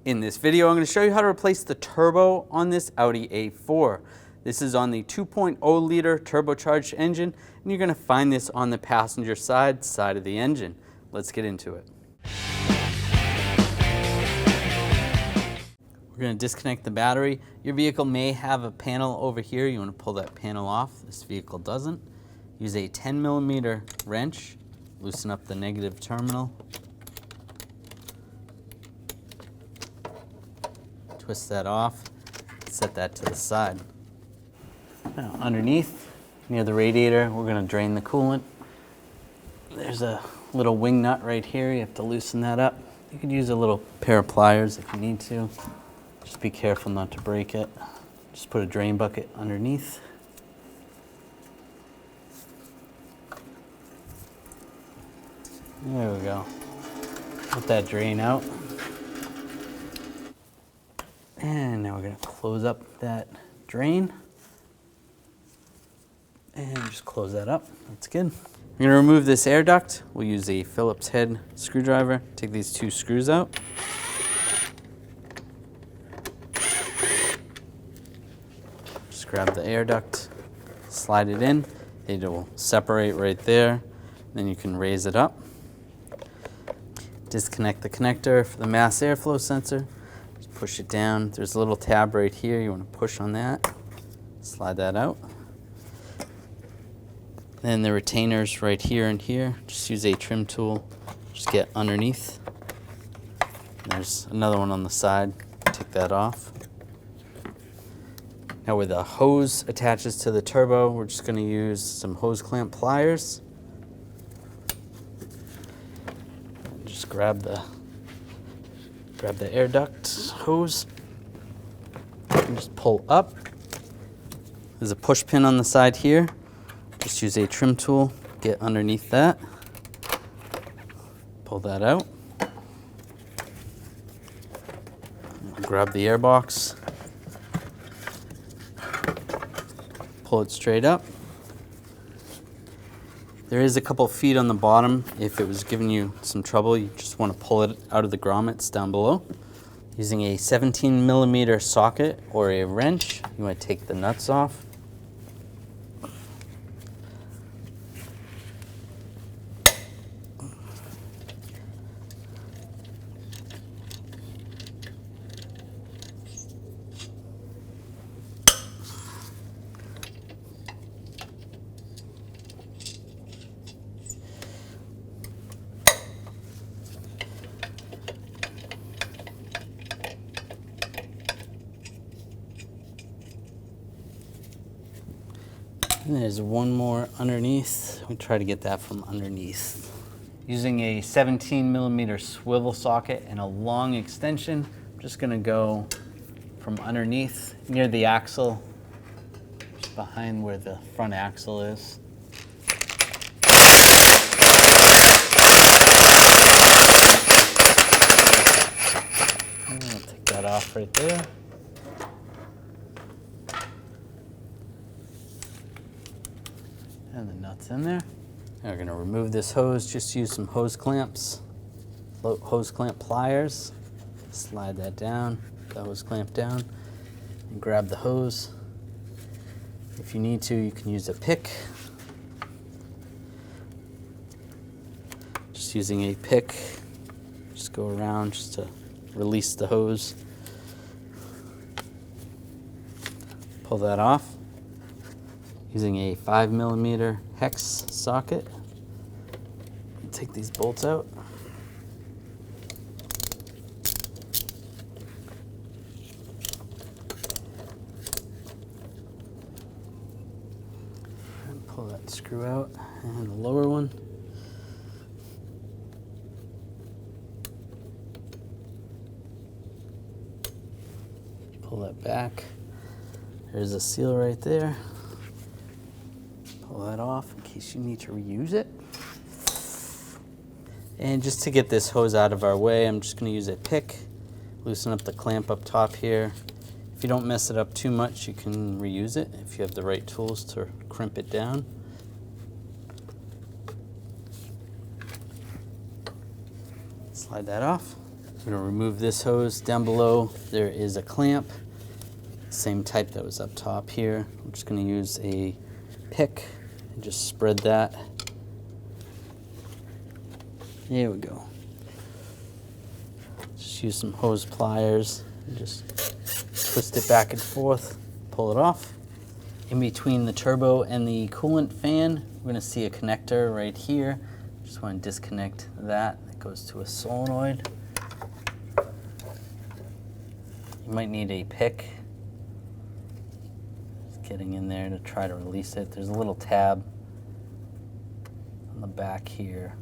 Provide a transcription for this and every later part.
In this video, I'm going to show you how to replace the turbo on this Audi A4. This is on the 2.0 liter turbocharged engine, and you're going to find this on the passenger side of the engine. Let's get into it. We're going to disconnect the battery. Your vehicle may have a panel over here. You want to pull that panel off. This vehicle doesn't. Use a 10mm wrench. Loosen up the negative terminal. Twist that off, set that to the side. Now underneath, near the radiator, we're going to drain the coolant. There's a little wing nut right here, you have to loosen that up. You could use a little pair of pliers if you need to. Just be careful not to break it. Just put a drain bucket underneath. There we go. Let that drain out. And now we're going to close up that drain and just close that up. That's good. We're going to remove this air duct. We'll use a Phillips head screwdriver. Take these two screws out. Just grab the air duct, slide it in. It will separate right there. Then you can raise it up. Disconnect the connector for the mass airflow sensor. Push it down. There's a little tab right here. You want to push on that. Slide that out. Then the retainers right here and here. Just use a trim tool. Just get underneath. And there's another one on the side. Take that off. Now where the hose attaches to the turbo, we're just going to use some hose clamp pliers. Just grab the air duct hose and just pull up. There's a push pin on the side here. Just use a trim tool, get underneath that, pull that out. Grab the air box, pull it straight up. There is a couple feet on the bottom. If it was giving you some trouble, you just want to pull it out of the grommets down below. Using a 17mm socket or a wrench, you want to take the nuts off. And there's one more underneath. We try to get that from underneath. Using a 17mm swivel socket and a long extension, I'm just going to go from underneath near the axle, just behind where the front axle is. And I'll take that off right there. And the nuts in there. Now we're going to remove this hose. Just use some hose clamps, hose clamp pliers. Slide that down, the hose clamp down, and grab the hose. If you need to, you can use a pick. Just using a pick, just go around just to release the hose. Pull that off. Using a 5mm hex socket. Take these bolts out. And pull that screw out, and the lower one. Pull that back. There's a seal right there. Pull that off in case you need to reuse it. And just to get this hose out of our way, I'm just going to use a pick, loosen up the clamp up top here. If you don't mess it up too much, you can reuse it if you have the right tools to crimp it down. Slide that off. I'm going to remove this hose. Down below there is a clamp, same type that was up top here. I'm just going to use a pick and just spread that. There we go. Just use some hose pliers and just twist it back and forth, pull it off. In between the turbo and the coolant fan, we're going to see a connector right here. Just want to disconnect that. That goes to a solenoid. You might need a pick. Just getting in there to try to release it. There's a little tab on the back here.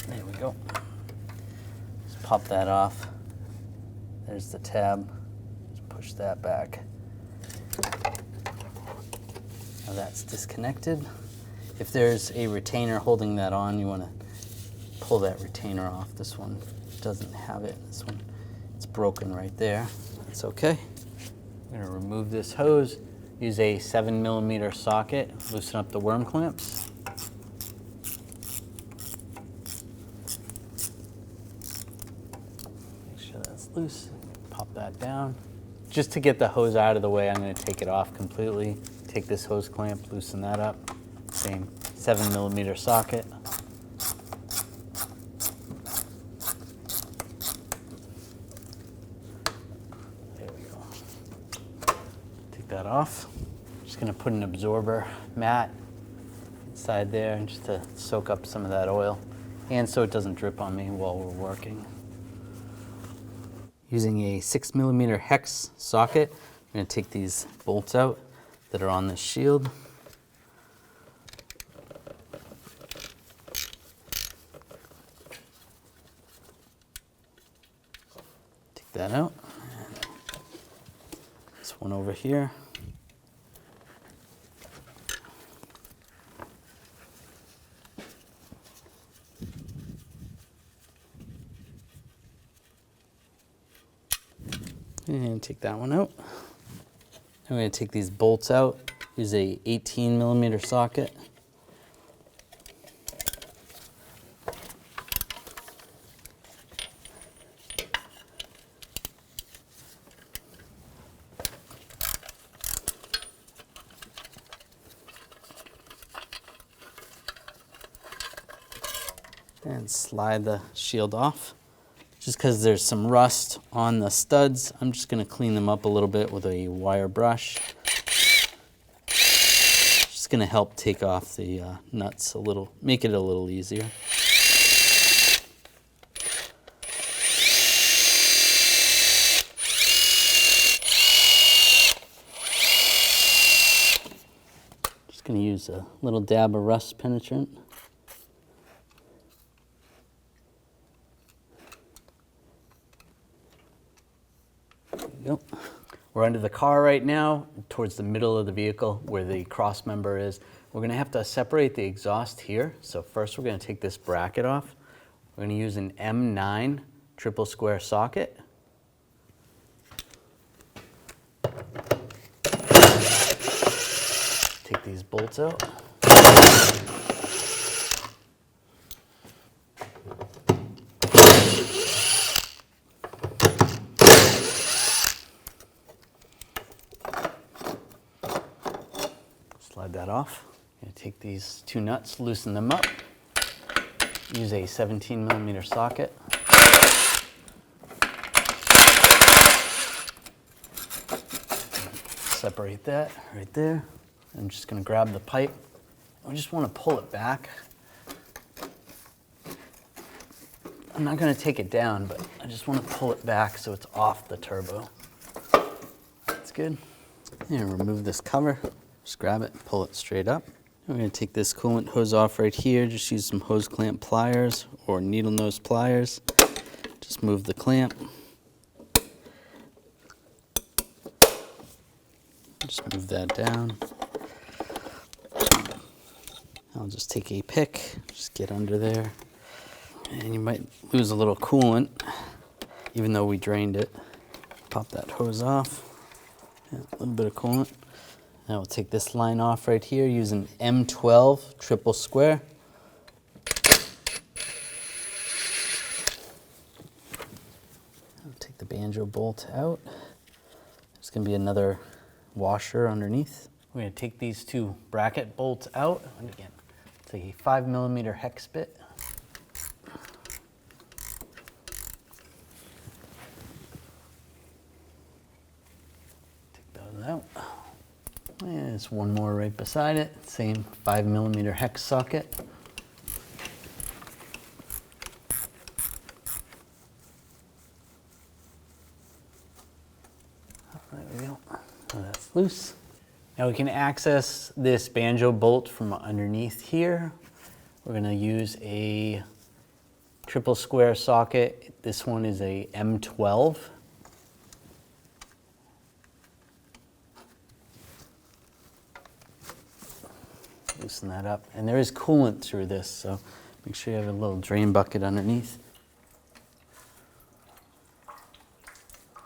There we go. Just pop that off. There's the tab. Just push that back. Now that's disconnected. If there's a retainer holding that on, you want to pull that retainer off. This one doesn't have it. This one, it's broken right there. That's okay. I'm going to remove this hose, use a 7mm socket, loosen up the worm clamps. Make sure that's loose. Pop that down. Just to get the hose out of the way, I'm going to take it off completely. Take this hose clamp, loosen that up. Same 7mm socket. There we go. Take that off. Just going to put an absorber mat inside there just to soak up some of that oil and so it doesn't drip on me while we're working. Using a 6mm hex socket, I'm going to take these bolts out that are on this shield. Take that out. And this one over here. And take that one out. I'm going to take these bolts out, use a 18mm socket. And slide the shield off. Just because there's some rust on the studs, I'm just going to clean them up a little bit with a wire brush. Just going to help take off the nuts a little, make it a little easier. Just going to use a little dab of rust penetrant. Yep. We're under the car right now, towards the middle of the vehicle where the cross member is. We're going to have to separate the exhaust here. So first we're going to take this bracket off. We're going to use an M9 triple square socket. Take these bolts out. Slide that off. I'm going to take these two nuts, loosen them up. Use a 17mm socket. Separate that right there. I'm just going to grab the pipe. I just want to pull it back. I'm not going to take it down, but I just want to pull it back so it's off the turbo. That's good. And remove this cover. Just grab it, pull it straight up. I'm going to take this coolant hose off right here. Just use some hose clamp pliers or needle nose pliers. Just move the clamp. Just move that down. I'll just take a pick, just get under there. And you might lose a little coolant, even though we drained it. Pop that hose off. Yeah, a little bit of coolant. Now we'll take this line off right here using M12 triple square. banjo bolt out. There's going to be another washer underneath. We're going to take these two bracket bolts out. And again, it's a 5mm hex bit. Take those out. And there's one more right beside it. Same 5mm hex socket. There we go. So that's loose. Now we can access this banjo bolt from underneath here. We're going to use a triple square socket. This one is a M12. Loosen that up. And there is coolant through this, so make sure you have a little drain bucket underneath.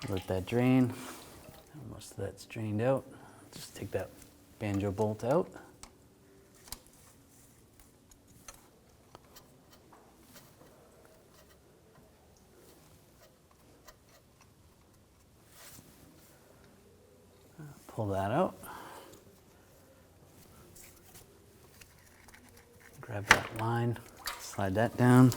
Let that drain. Most of that's drained out. Just take that banjo bolt out. Pull that out. Grab that line, slide that down.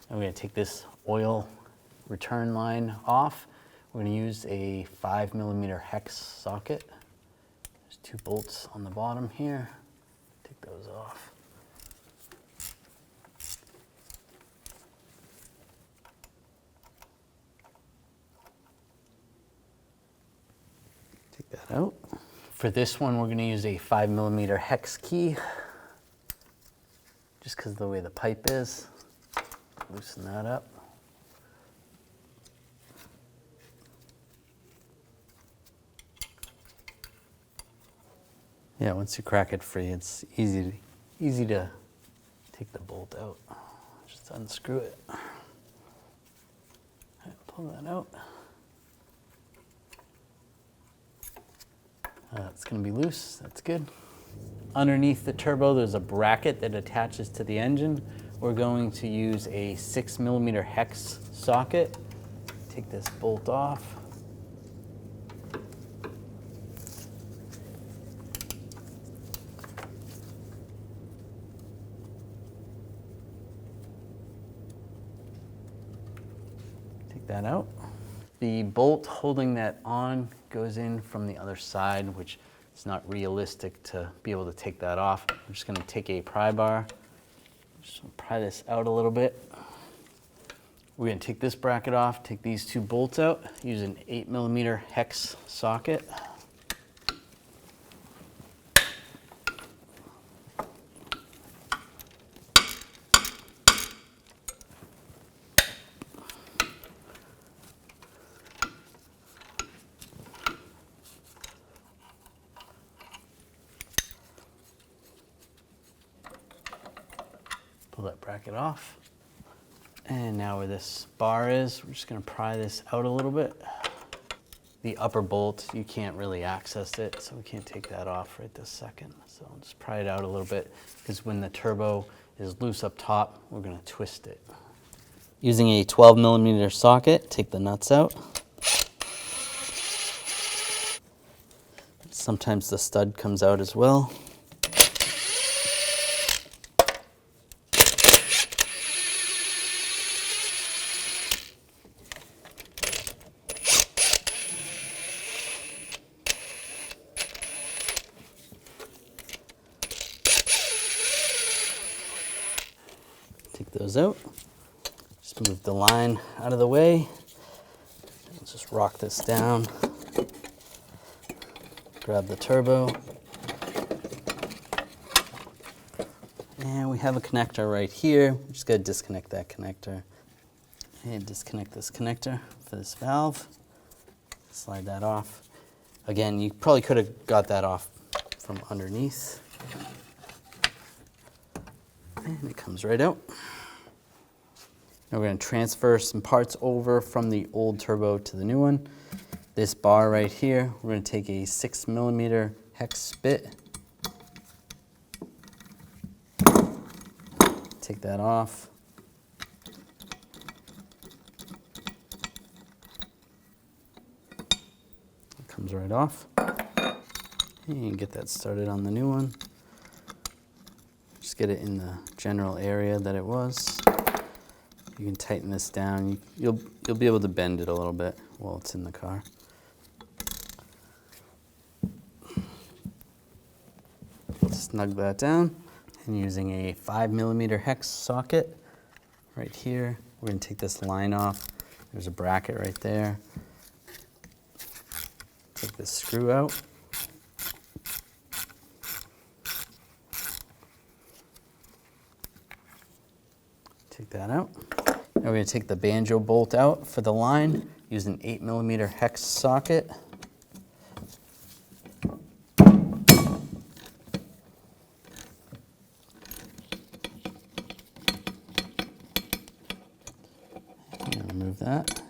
And we're going to take this oil return line off. We're going to use a 5mm hex socket. There's two bolts on the bottom here. Take those off. Take that out. For this one, we're going to use a 5mm hex key, just because of the way the pipe is. Loosen that up. Yeah, once you crack it free, it's easy to take the bolt out. Just unscrew it. Pull that out. It's going to be loose. That's good. Underneath the turbo, there's a bracket that attaches to the engine. We're going to use a 6mm hex socket. Take this bolt off. Take that out. The bolt holding that on goes in from the other side, which is not realistic to be able to take that off. I'm just going to take a pry bar, just pry this out a little bit. We're going to take this bracket off, take these two bolts out, use an 8mm hex socket. Pull that bracket off. And now where this bar is, we're just going to pry this out a little bit. The upper bolt, you can't really access it, so we can't take that off right this second. So I'll just pry it out a little bit, because when the turbo is loose up top, we're going to twist it. Using a 12mm socket, take the nuts out. Sometimes the stud comes out as well. Take those out. Just move the line out of the way. Let's just rock this down. Grab the turbo. And we have a connector right here. We're just going to disconnect that connector. And disconnect this connector for this valve. Slide that off. Again, you probably could have got that off from underneath. And it comes right out. Now we're going to transfer some parts over from the old turbo to the new one. This bar right here, we're going to take a 6mm hex bit. Take that off. comes right off. And get that started on the new one. Just get it in the general area that it was. You can tighten this down. You'll be able to bend it a little bit while it's in the car. Snug that down. And using a 5mm hex socket right here, we're going to take this line off. There's a bracket right there. Take this screw out. Take that out. Now we're going to take the banjo bolt out for the line. Use an 8mm hex socket. Remove that.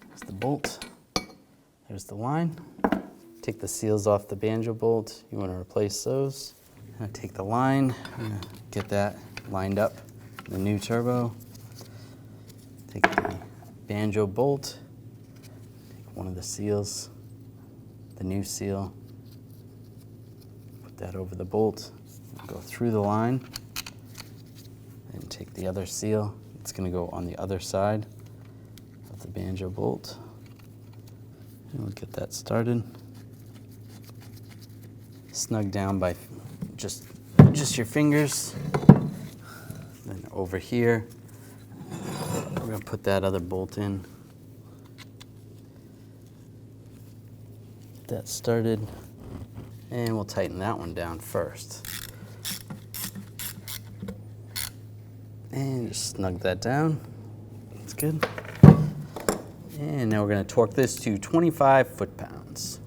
There's the bolt. There's the line. Take the seals off the banjo bolt. You want to replace those. I'm going to take the line. I'm going to get that lined up. The new turbo. Take the banjo bolt. Take one of the seals. The new seal. Put that over the bolt. Go through the line. And take the other seal. It's going to go on the other side of the banjo bolt. And we'll get that started. Snug down by just your fingers. Then over here, we're going to put that other bolt in. Get that started. And we'll tighten that one down first. And just snug that down. That's good. And now we're going to torque this to 25 foot-pounds.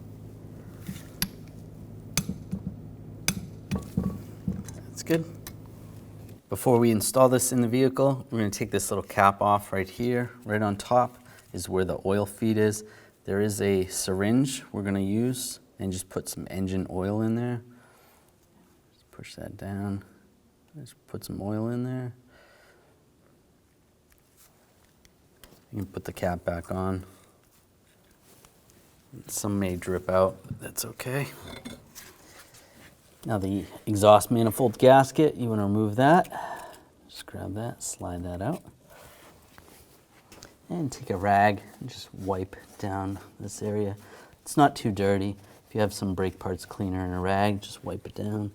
That's good. Before we install this in the vehicle, we're going to take this little cap off right here. Right on top is where the oil feed is. There is a syringe we're going to use and just put some engine oil in there. Just push that down. Just put some oil in there. You can put the cap back on. Some may drip out, but that's okay. Now the exhaust manifold gasket, you want to remove that. Just grab that, slide that out. And take a rag and just wipe down this area. It's not too dirty. If you have some brake parts cleaner and a rag, just wipe it down.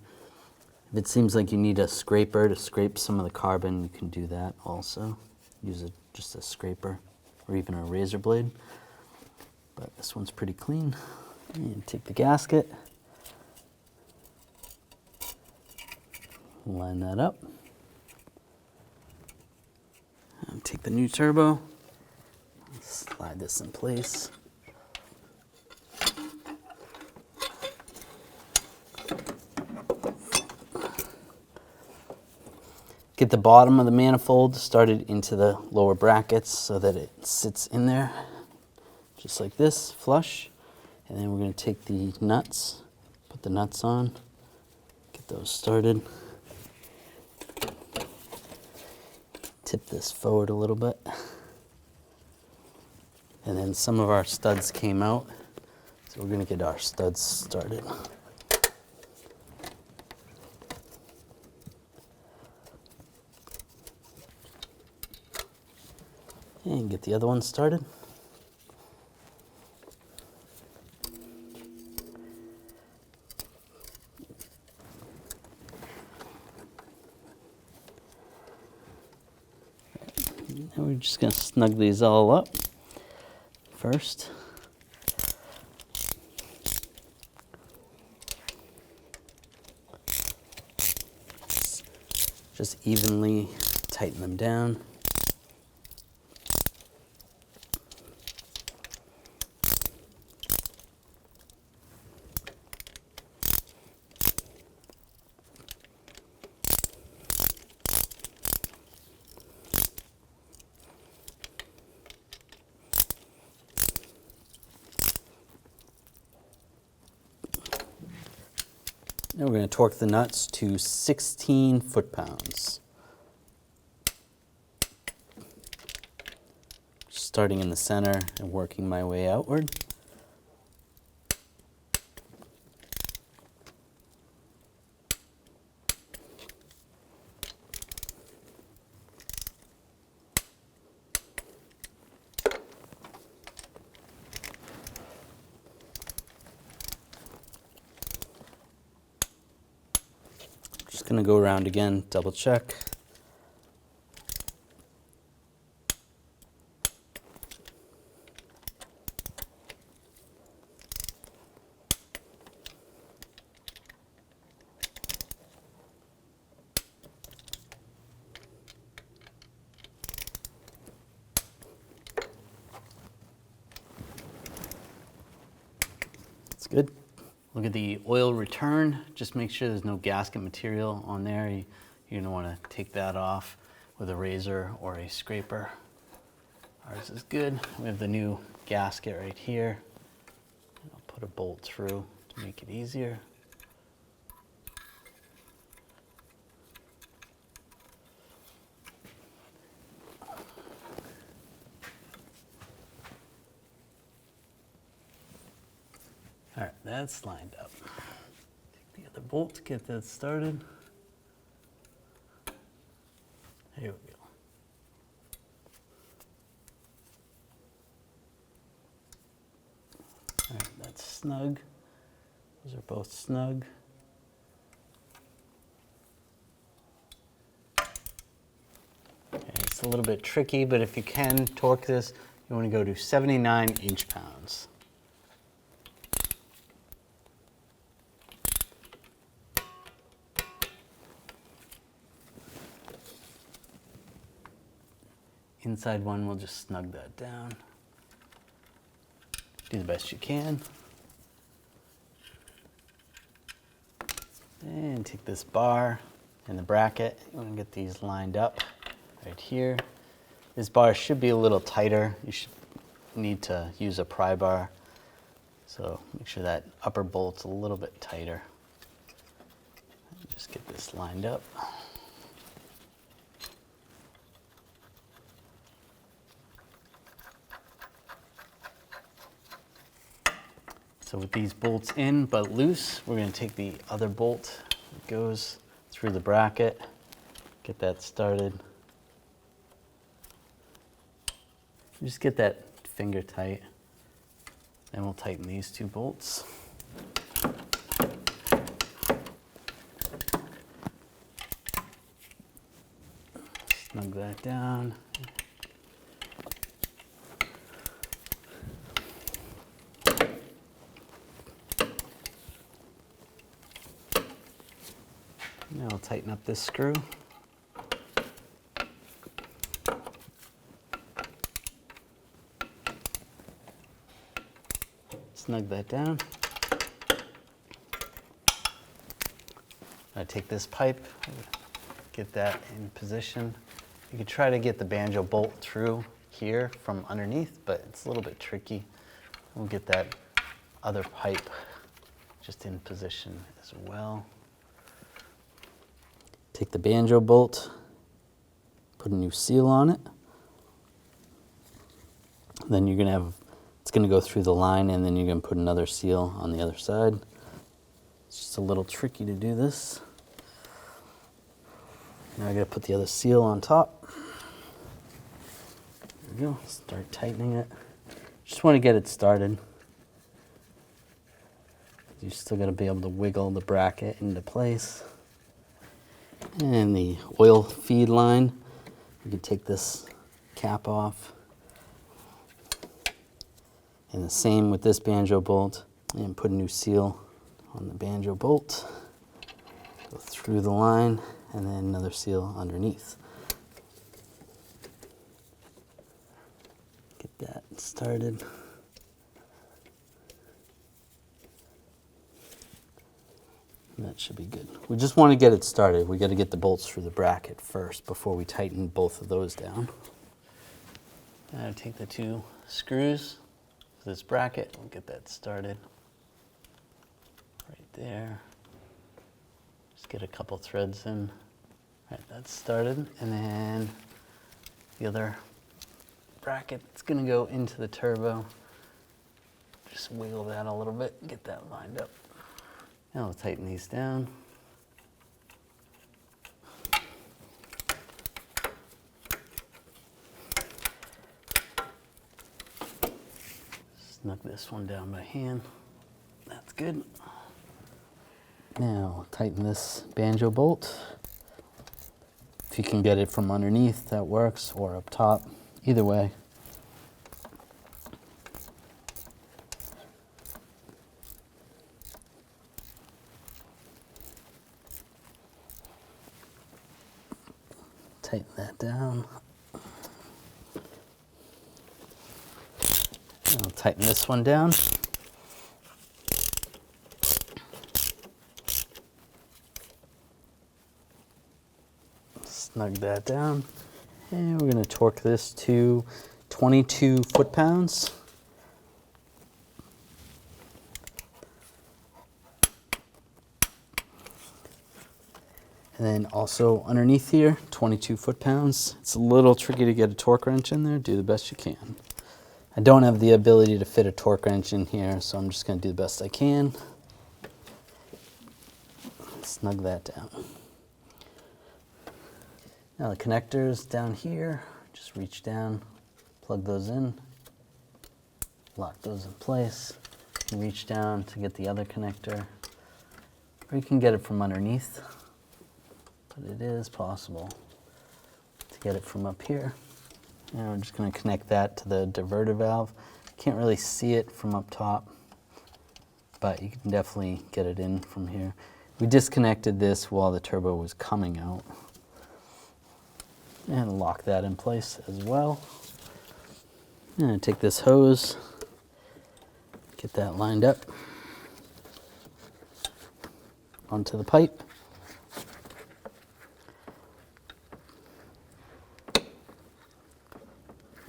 If it seems like you need a scraper to scrape some of the carbon, you can do that also. Use just a scraper or even a razor blade. But this one's pretty clean. And take the gasket. Line that up. And take the new turbo. Slide this in place. Get the bottom of the manifold started into the lower brackets so that it sits in there, just like this, flush. And then we're going to take the nuts, put the nuts on, get those started. Tip this forward a little bit. And then some of our studs came out, so we're going to get our studs started. And get the other one started. Now we're just going to snug these all up first. Just evenly tighten them down. Now we're going to torque the nuts to 16 foot-pounds. Just starting in the center and working my way outward. Just going to go around again, double check. It's good. Look at the oil return. Just make sure there's no gasket material on there. You're going to want to take that off with a razor or a scraper. Ours is good. We have the new gasket right here. I'll put a bolt through to make it easier. All right, that's lined up. Take the other bolt, get that started. Here we go. All right, that's snug. Those are both snug. Okay, it's a little bit tricky, but if you can torque this, you want to go to 79 inch-pounds. Inside one, we'll just snug that down. Do the best you can. And take this bar and the bracket. You want to get these lined up right here. This bar should be a little tighter. You should need to use a pry bar. So make sure that upper bolt's a little bit tighter. Just get this lined up. So with these bolts in but loose, we're going to take the other bolt that goes through the bracket, get that started. Just get that finger tight, then we'll tighten these two bolts. Snug that down. Now I'll tighten up this screw. Snug that down. I take this pipe, get that in position. You could try to get the banjo bolt through here from underneath, but it's a little bit tricky. We'll get that other pipe just in position as well. Take the banjo bolt, put a new seal on it. Then you're going to have, it's going to go through the line, and then you're going to put another seal on the other side. It's just a little tricky to do this. Now I got to put the other seal on top. There we go. Start tightening it. Just want to get it started. You still got to be able to wiggle the bracket into place. And the oil feed line, you can take this cap off. And the same with this banjo bolt, and put a new seal on the banjo bolt. Go through the line, and then another seal underneath. Get that started. That should be good. We just want to get it started. We got to get the bolts through the bracket first before we tighten both of those down. Now take the two screws for this bracket. We'll get that started right there. Just get a couple threads in. Right, that's started. And then the other bracket that's gonna go into the turbo. Just wiggle that a little bit, get that lined up. Now we'll tighten these down. Snug this one down by hand. That's good. Now tighten this banjo bolt. If you can get it from underneath, that works, or up top, either way. Tighten that down. I'll tighten this one down. Snug that down. And we're going to torque this to 22 foot-pounds. And then also underneath here, 22 foot-pounds. It's a little tricky to get a torque wrench in there. Do the best you can. I don't have the ability to fit a torque wrench in here, so I'm just going to do the best I can. Snug that down. Now the connectors down here, just reach down, plug those in, lock those in place. You reach down to get the other connector, or you can get it from underneath, but it is possible to get it from up here. Now we're just going to connect that to the diverter valve. Can't really see it from up top, but you can definitely get it in from here. We disconnected this while the turbo was coming out. And lock that in place as well. And take this hose, get that lined up onto the pipe.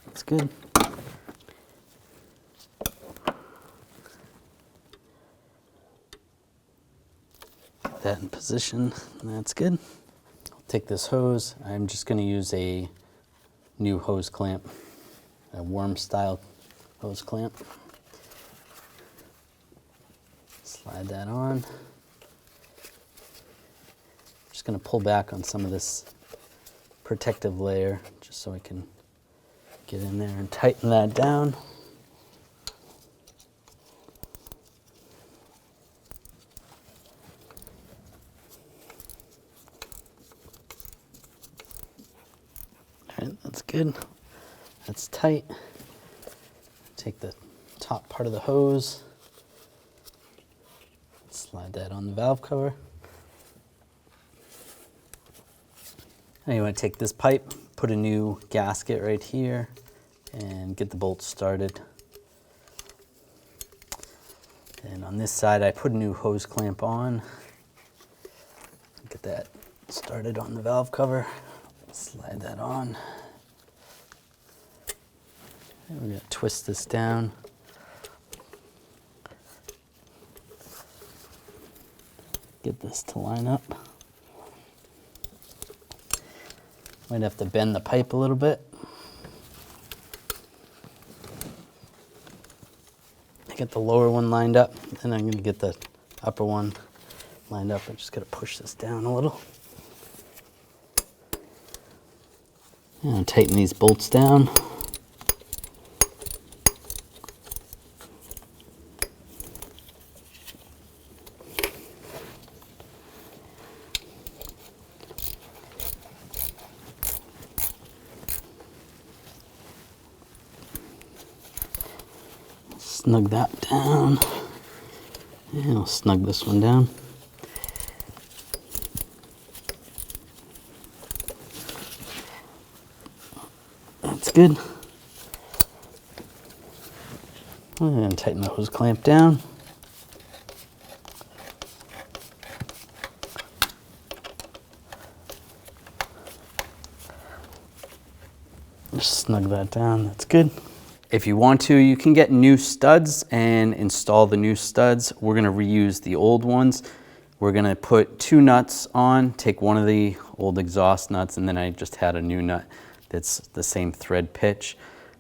That's good. Get that in position, and that's good. Take this hose. I'm just going to use a new hose clamp, a worm style hose clamp. Slide that on. Just going to pull back on some of this protective layer just so I can get in there and tighten that down. That's good. That's tight. Take the top part of the hose, slide that on the valve cover. Now you want to take this pipe, put a new gasket right here, and get the bolts started. And on this side, I put a new hose clamp on. Get that started on the valve cover. Slide that on. And we're going to twist this down. Get this to line up. Might have to bend the pipe a little bit. Get the lower one lined up, and I'm going to get the upper one lined up. I'm just going to push this down a little. And tighten these bolts down. Snug that down. And I'll snug this one down. That's good. And tighten the hose clamp down. Just snug that down. That's good. If you want to, you can get new studs and install the new studs. We're going to reuse the old ones. We're going to put 2 nuts on, take one of the old exhaust nuts, and then I just had a new nut that's the same thread pitch.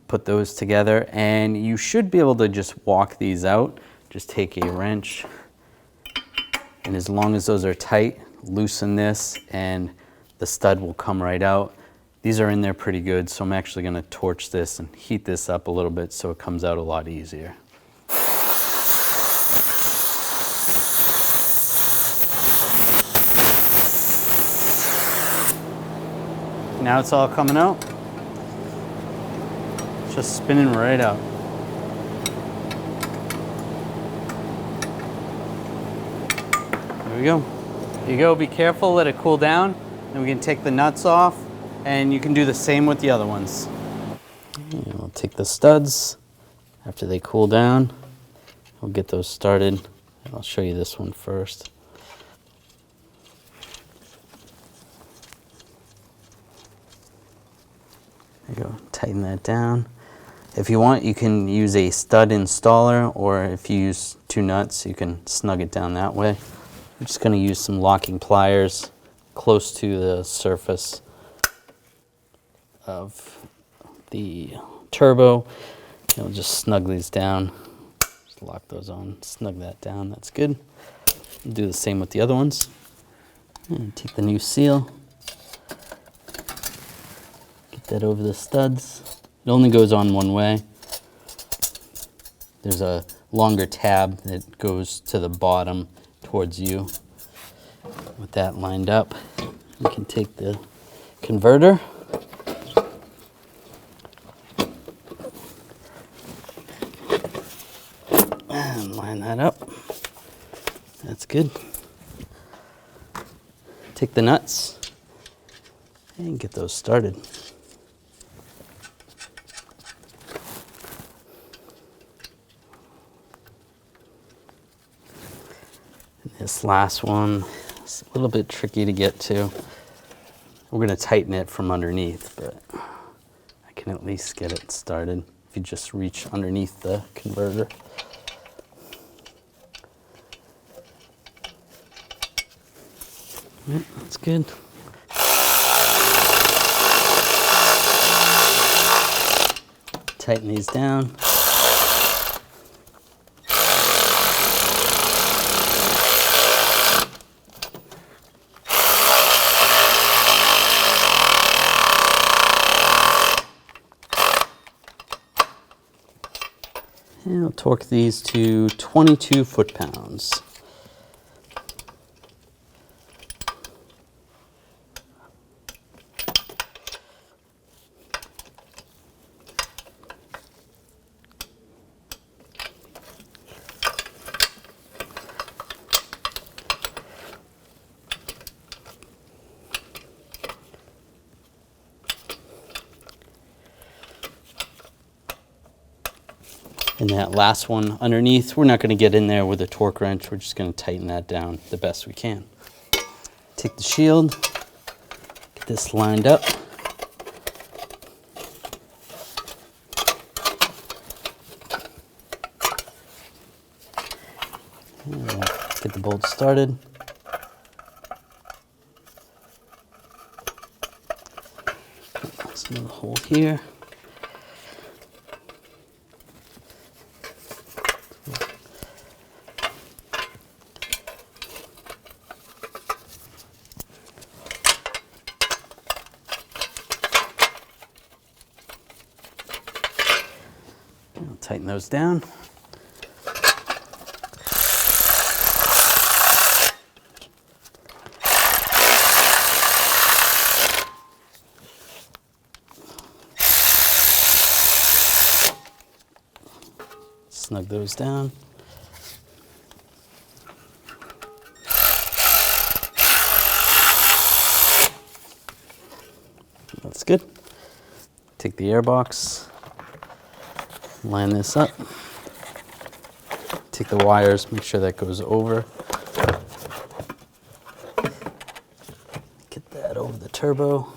put those together, and you should be able to just walk these out. Just take a wrench, and as long as those are tight, loosen this and the stud will come right out. These are in there pretty good, so I'm actually going to torch this and heat this up a little bit so it comes out a lot easier. Now it's all coming out. Just spinning right out. There we go. There you go, be careful, let it cool down. Then we can take the nuts off, and you can do the same with the other ones. And we'll take the studs after they cool down. We'll get those started. I'll show you this one first. There you go, tighten that down. If you want, you can use a stud installer, or if you use 2 nuts, you can snug it down that way. I'm just going to use some locking pliers close to the surface of the turbo. I'll just snug these down. Just lock those on, snug that down, that's good. I'll do the same with the other ones. And take the new seal. That over the studs. It only goes on one way. There's a longer tab that goes to the bottom towards you. With that lined up, we can take the converter and line that up. That's good. Take the nuts and get those started. This last one is a little bit tricky to get to. We're going to tighten it from underneath, but I can at least get it started if you just reach underneath the converter. Yeah, that's good. Tighten these down. And I'll torque these to 22 foot-pounds. And that last one underneath, we're not going to get in there with a torque wrench. We're just going to tighten that down the best we can. Take the shield, get this lined up. And we'll get the bolt started. There's another hole here. Tighten those down. Snug those down. That's good. Take the air box. Line this up. Take the wires, make sure that goes over. Get that over the turbo.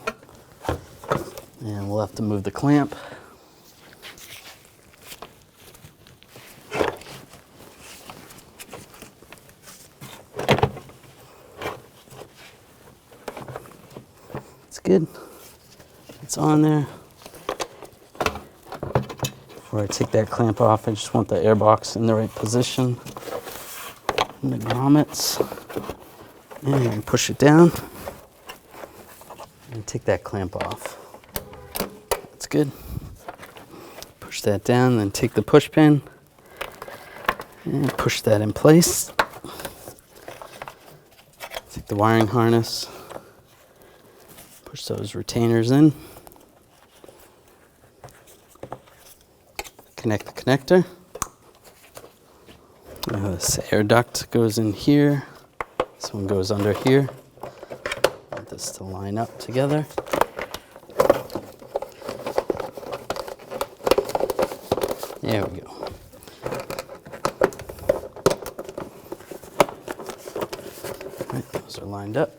And we'll have to move the clamp. It's good. It's on there. Before I take that clamp off, I just want the airbox in the right position. And the grommets. And push it down. And take that clamp off. That's good. Push that down, then take the push pin and push that in place. Take the wiring harness, push those retainers in. Connect the connector. Now this air duct goes in here. This one goes under here. Want this to line up together. There we go. Right, those are lined up.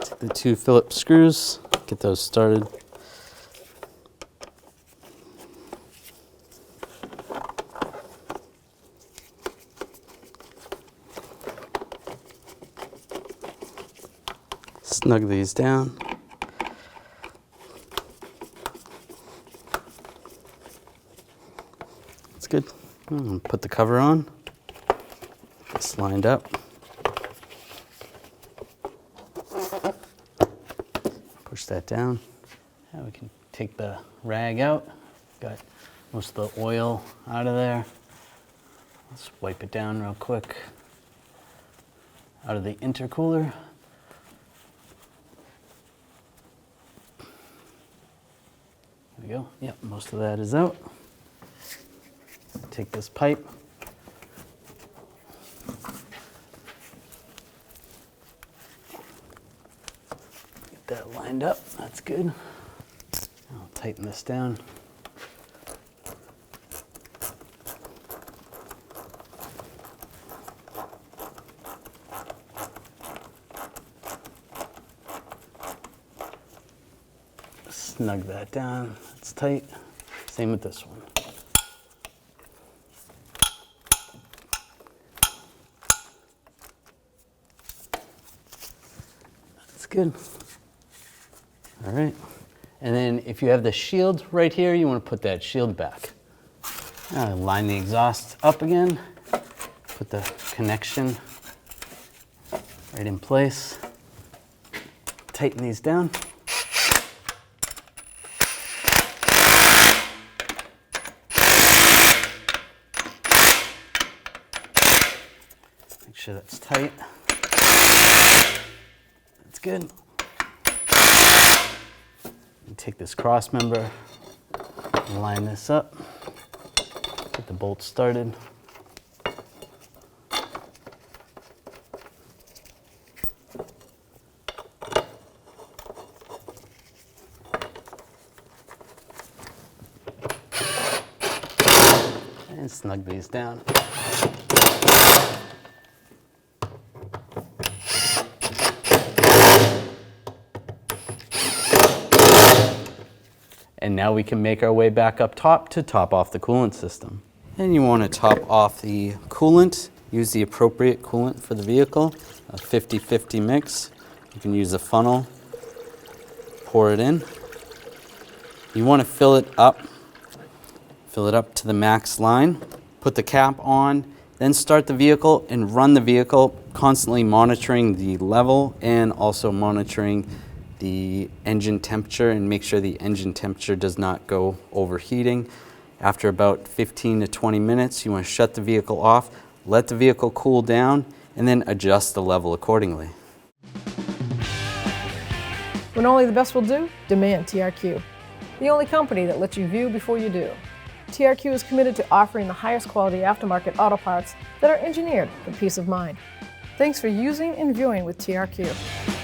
Take the 2 Phillips screws, get those started. Snug these down. That's good. Put the cover on. This lined up. Push that down. Now we can take the rag out. Got most of the oil out of there. Let's wipe it down real quick. Out of the intercooler. There we go. Yep, most of that is out. Take this pipe. Get that lined up. That's good. I'll tighten this down. Snug that down. It's tight. Same with this one. That's good. All right. And then if you have the shield right here, you want to put that shield back. Line the exhaust up again. Put the connection right in place. Tighten these down. Make sure that's tight. That's good. And take this cross member, line this up, get the bolt started. And snug these down. And now we can make our way back up top to top off the coolant system. And you want to top off the coolant. Use the appropriate coolant for the vehicle, a 50-50 mix. You can use a funnel, pour it in. You want to fill it up to the max line. Put the cap on, then start the vehicle and run the vehicle, constantly monitoring the level and also monitoring the engine temperature, and make sure the engine temperature does not go overheating. After about 15 to 20 minutes, you want to shut the vehicle off, let the vehicle cool down, and then adjust the level accordingly. When only the best will do, demand TRQ. The only company that lets you view before you do. TRQ is committed to offering the highest quality aftermarket auto parts that are engineered for peace of mind. Thanks for using and viewing with TRQ.